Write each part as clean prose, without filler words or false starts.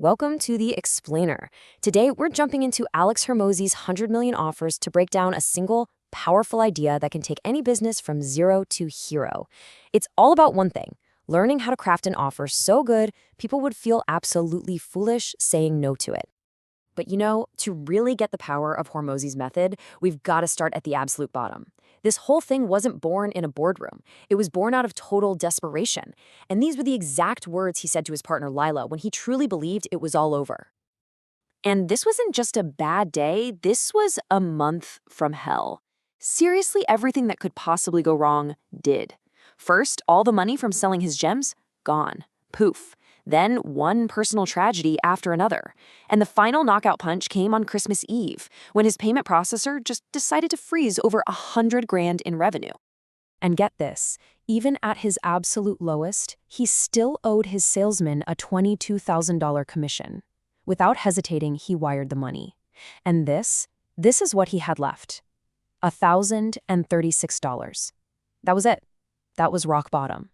Welcome to the Explainer. Today, we're jumping into Alex Hormozi's 100 million offers to break down a single, powerful idea that can take any business from zero to hero. It's all about one thing, learning how to craft an offer so good people would feel absolutely foolish saying no to it. But to really get the power of Hormozi's method, we've got to start at the absolute bottom. This whole thing wasn't born in a boardroom. It was born out of total desperation. And these were the exact words he said to his partner Lila when he truly believed it was all over. And this wasn't just a bad day, this was a month from hell. Seriously, everything that could possibly go wrong did. First, all the money from selling his gems, gone. Poof. Then one personal tragedy after another. And the final knockout punch came on Christmas Eve, when his payment processor just decided to freeze over $100,000 in revenue. And get this, even at his absolute lowest, he still owed his salesman a $22,000 commission. Without hesitating, he wired the money. And this is what he had left. $1,036. That was it. That was rock bottom.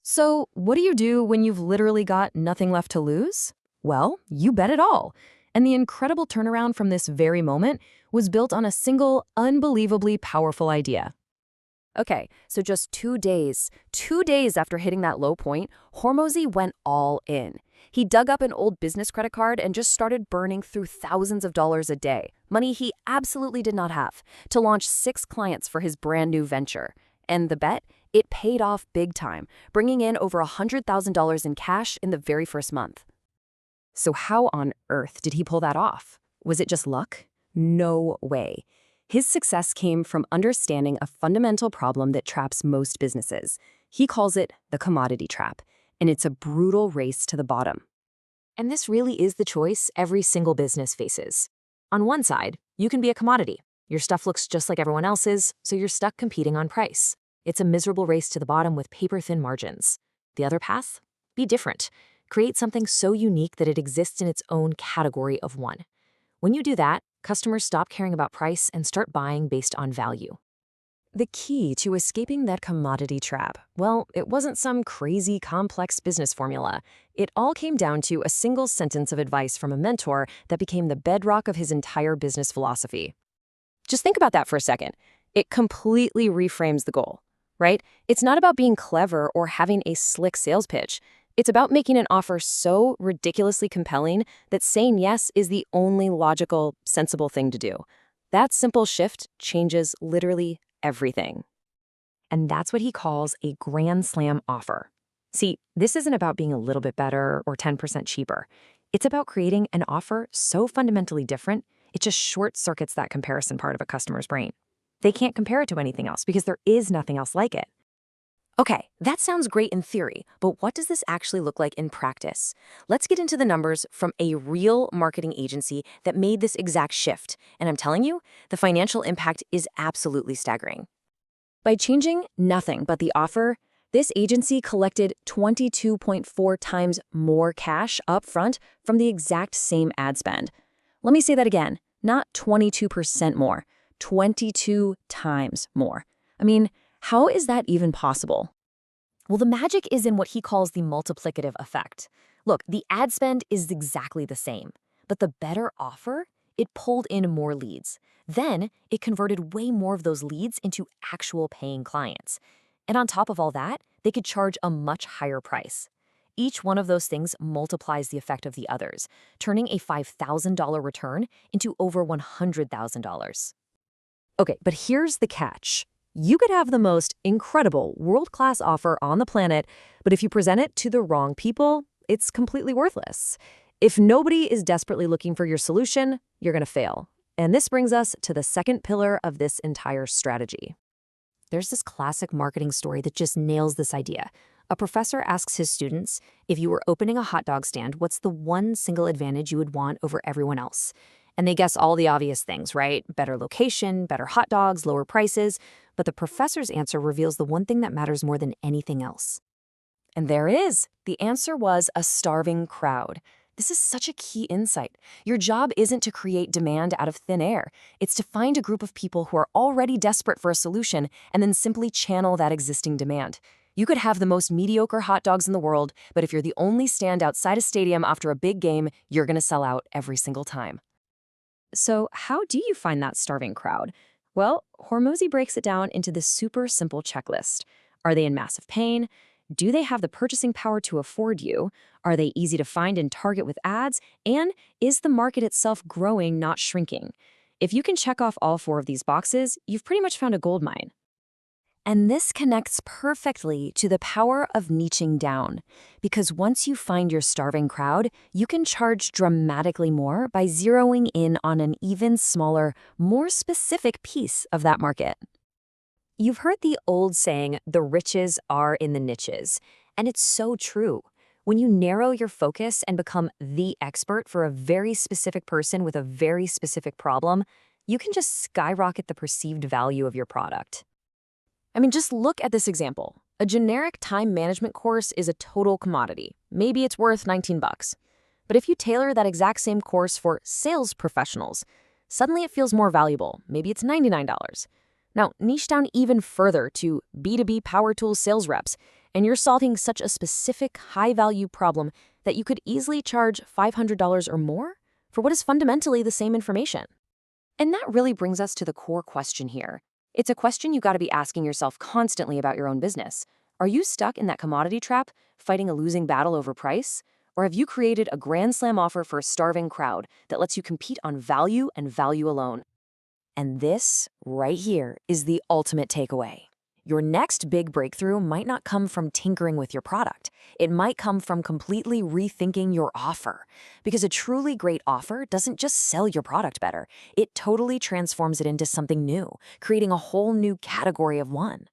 So, what do you do when you've literally got nothing left to lose? Well, you bet it all. And the incredible turnaround from this very moment was built on a single, unbelievably powerful idea. Okay, so just 2 days after hitting that low point, Hormozi went all in. He dug up an old business credit card and just started burning through thousands of dollars a day, money he absolutely did not have, to launch 6 clients for his brand new venture. And the bet? It paid off big time, bringing in over $100,000 in cash in the very first month. So how on earth did he pull that off? Was it just luck? No way. His success came from understanding a fundamental problem that traps most businesses. He calls it the commodity trap, and it's a brutal race to the bottom. And this really is the choice every single business faces. On one side, you can be a commodity. Your stuff looks just like everyone else's, so you're stuck competing on price. It's a miserable race to the bottom with paper-thin margins. The other path? Be different. Create something so unique that it exists in its own category of one. When you do that, customers stop caring about price and start buying based on value. The key to escaping that commodity trap, well, it wasn't some crazy, complex business formula. It all came down to a single sentence of advice from a mentor that became the bedrock of his entire business philosophy. Just think about that for a second. It completely reframes the goal, right? It's not about being clever or having a slick sales pitch. It's about making an offer so ridiculously compelling that saying yes is the only logical, sensible thing to do. That simple shift changes literally everything. And that's what he calls a grand slam offer. See, this isn't about being a little bit better or 10% cheaper. It's about creating an offer so fundamentally different, it just short-circuits that comparison part of a customer's brain. They can't compare it to anything else because there is nothing else like it. Okay, that sounds great in theory, but what does this actually look like in practice? Let's get into the numbers from a real marketing agency that made this exact shift. And I'm telling you, the financial impact is absolutely staggering. By changing nothing but the offer, this agency collected 22.4 times more cash up front from the exact same ad spend. Let me say that again, not 22% more, 22 times more. I mean, how is that even possible? Well, the magic is in what he calls the multiplicative effect. Look, the ad spend is exactly the same, but the better offer, it pulled in more leads. Then it converted way more of those leads into actual paying clients. And on top of all that, they could charge a much higher price. Each one of those things multiplies the effect of the others, turning a $5,000 return into over $100,000. Okay, but here's the catch. You could have the most incredible, world-class offer on the planet, but if you present it to the wrong people, it's completely worthless. If nobody is desperately looking for your solution, you're going to fail. And this brings us to the second pillar of this entire strategy. There's this classic marketing story that just nails this idea. A professor asks his students, if you were opening a hot dog stand, what's the one single advantage you would want over everyone else? And they guess all the obvious things, right? Better location, better hot dogs, lower prices. But the professor's answer reveals the one thing that matters more than anything else. And there it is. The answer was a starving crowd. This is such a key insight. Your job isn't to create demand out of thin air. It's to find a group of people who are already desperate for a solution and then simply channel that existing demand. You could have the most mediocre hot dogs in the world, but if you're the only stand outside a stadium after a big game, you're going to sell out every single time. So, how do you find that starving crowd? Well, Hormozi breaks it down into this super simple checklist. Are they in massive pain? Do they have the purchasing power to afford you? Are they easy to find and target with ads? And is the market itself growing, not shrinking? If you can check off all four of these boxes, you've pretty much found a gold mine. And this connects perfectly to the power of niching down. Because once you find your starving crowd, you can charge dramatically more by zeroing in on an even smaller, more specific piece of that market. You've heard the old saying, the riches are in the niches. And it's so true. When you narrow your focus and become the expert for a very specific person with a very specific problem, you can just skyrocket the perceived value of your product. I mean, just look at this example. A generic time management course is a total commodity. Maybe it's worth 19 bucks. But if you tailor that exact same course for sales professionals, suddenly it feels more valuable. Maybe it's $99. Now, niche down even further to B2B power tools sales reps, and you're solving such a specific high-value problem that you could easily charge $500 or more for what is fundamentally the same information. And that really brings us to the core question here. It's a question you got to be asking yourself constantly about your own business. Are you stuck in that commodity trap, fighting a losing battle over price? Or have you created a grand slam offer for a starving crowd that lets you compete on value and value alone? And this, right here, is the ultimate takeaway. Your next big breakthrough might not come from tinkering with your product. It might come from completely rethinking your offer. Because a truly great offer doesn't just sell your product better, it totally transforms it into something new, creating a whole new category of one.